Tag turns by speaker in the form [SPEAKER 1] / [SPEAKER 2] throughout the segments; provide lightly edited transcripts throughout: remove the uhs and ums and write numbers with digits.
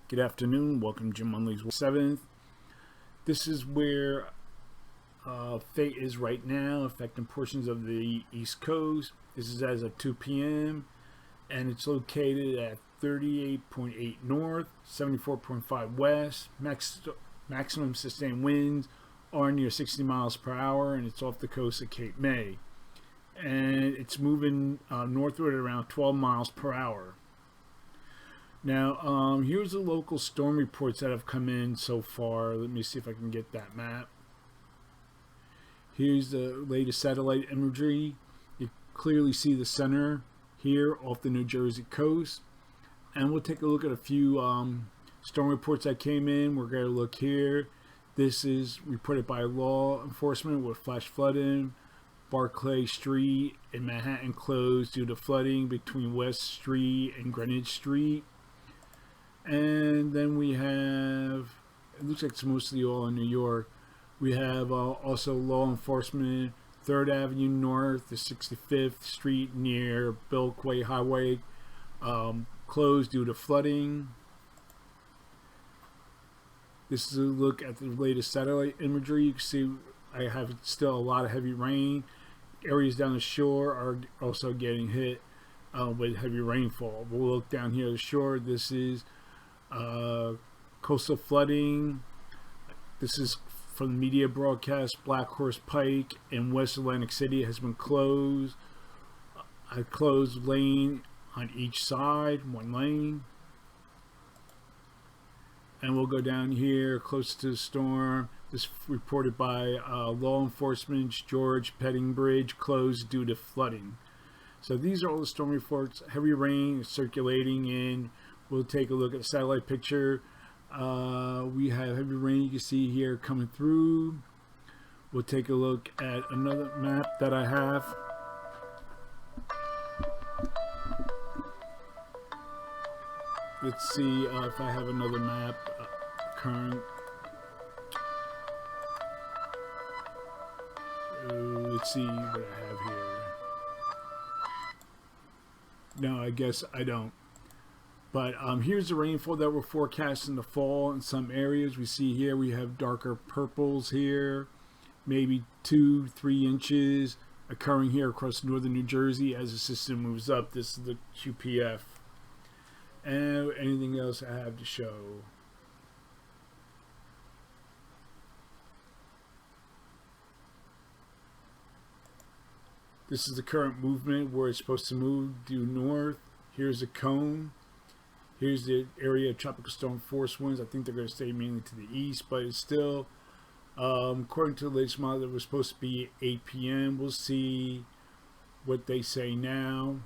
[SPEAKER 1] Good afternoon. Welcome to Jim Munley's 7th. This is where Fate is right now, affecting portions of the East Coast. This is as of 2 p.m. and it's located at 38.8 north, 74.5 west. Maximum sustained winds are near 60 miles per hour, and it's off the coast of Cape May. And it's moving northward at around 12 miles per hour. Now, here's the local storm reports that have come in so far. Let me see if I can get that map. Here's the latest satellite imagery. You clearly see the center here off the New Jersey coast. And we'll take a look at a few storm reports that came in. We're going to look here. This is reported by law enforcement with flash flooding. Barclay Street in Manhattan closed due to flooding between West Street and Greenwich Street. And then we have, it looks like it's mostly all in New York. We have also law enforcement, 3rd Avenue North, the 65th Street near Beltway Highway, closed due to flooding. This is a look at the latest satellite imagery. You can see I have still a lot of heavy rain. Areas down the shore are also getting hit with heavy rainfall. We'll look down here at the shore. This is coastal flooding. This is from the media broadcast. Black Horse Pike in West Atlantic City has been closed. A closed lane on each side, one lane. And we'll go down here close to the storm. This reported by law enforcement. George Petting Bridge closed due to flooding. So these are all the storm reports. Heavy rain is circulating in. We'll take a look at the satellite picture. We have heavy rain you can see here coming through. We'll take a look at another map that I have. Let's see if I have another map current. Let's see what I have here. No, I guess I don't. But here's the rainfall that we're forecasting to fall in some areas. We see here we have darker purples here, maybe 2-3 inches occurring here across northern New Jersey as the system moves up. This is the QPF. And anything else I have to show? This is the current movement where it's supposed to move due north. Here's a cone. Here's the area of tropical storm force winds. I think they're going to stay mainly to the east, but it's still, according to the latest model, it was supposed to be 8 p.m. We'll see what they say now.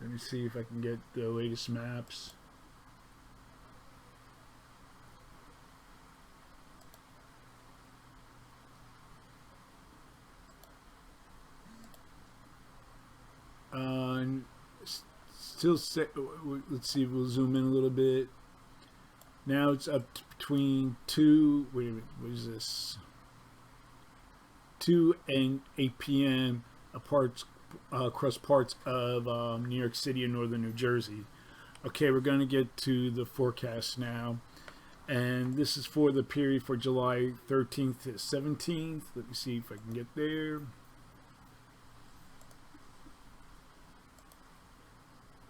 [SPEAKER 1] Let me see if I can get the latest maps. Still, let's see, we'll zoom in a little bit. Now it's up to between 2, wait a minute, what is this? 2 and 8 p.m. Across parts of New York City and northern New Jersey. Okay, we're going to get to the forecast now. And this is for the period for July 13th to 17th. Let me see if I can get there.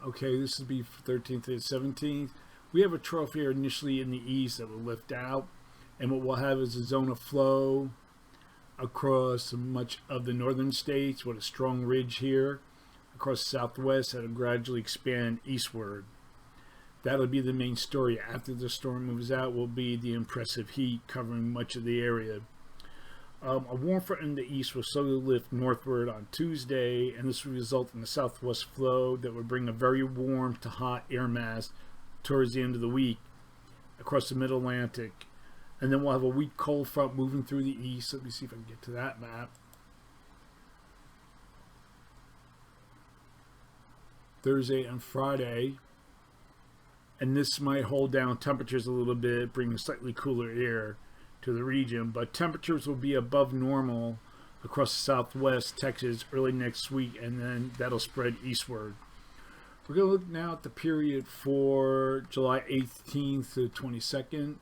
[SPEAKER 1] Okay, this will be 13th to 17th. We have a trough here initially in the east that will lift out, and what we'll have is a zone of flow across much of the northern states with a strong ridge here across the southwest that will gradually expand eastward. That'll be the main story. After the storm moves out will be the impressive heat covering much of the area. A warm front in the east will slowly lift northward on Tuesday, and this will result in a southwest flow that will bring a very warm to hot air mass towards the end of the week across the middle Atlantic. And then we'll have a weak cold front moving through the east. Let me see if I can get to that map. Thursday and Friday. And this might hold down temperatures a little bit, bring slightly cooler air to the region, but temperatures will be above normal across the southwest Texas early next week, and then that'll spread eastward. We're going to look now at the period for July 18th to 22nd.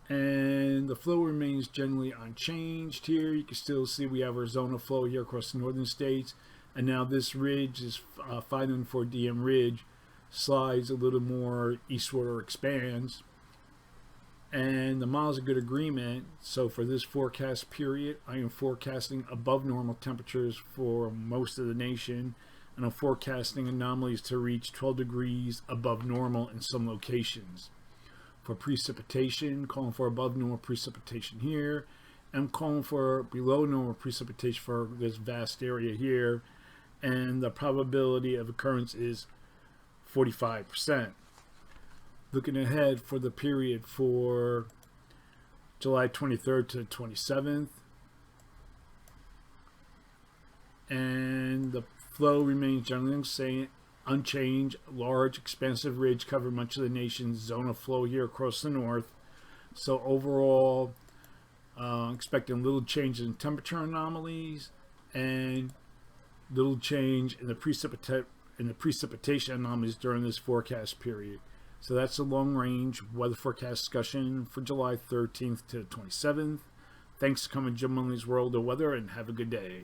[SPEAKER 1] And the flow remains generally unchanged here. You can still see we have our zone of flow here across the northern states. And now this ridge, this 594 DM ridge, slides a little more eastward or expands. And the model's a good agreement. So for this forecast period, I am forecasting above normal temperatures for most of the nation. And I'm forecasting anomalies to reach 12 degrees above normal in some locations. For precipitation, calling for above normal precipitation here. I'm calling for below normal precipitation for this vast area here. And the probability of occurrence is 45%. Looking ahead for the period for July 23rd to 27th. And the flow remains generally unchanged. Large, expansive ridge cover much of the nation's zone of flow here across the north. So overall, expecting little change in temperature anomalies and little change in the precipitation anomalies during this forecast period. So that's a long-range weather forecast discussion for July 13th to 27th. Thanks for coming to Jim Munley's World of Weather, and have a good day.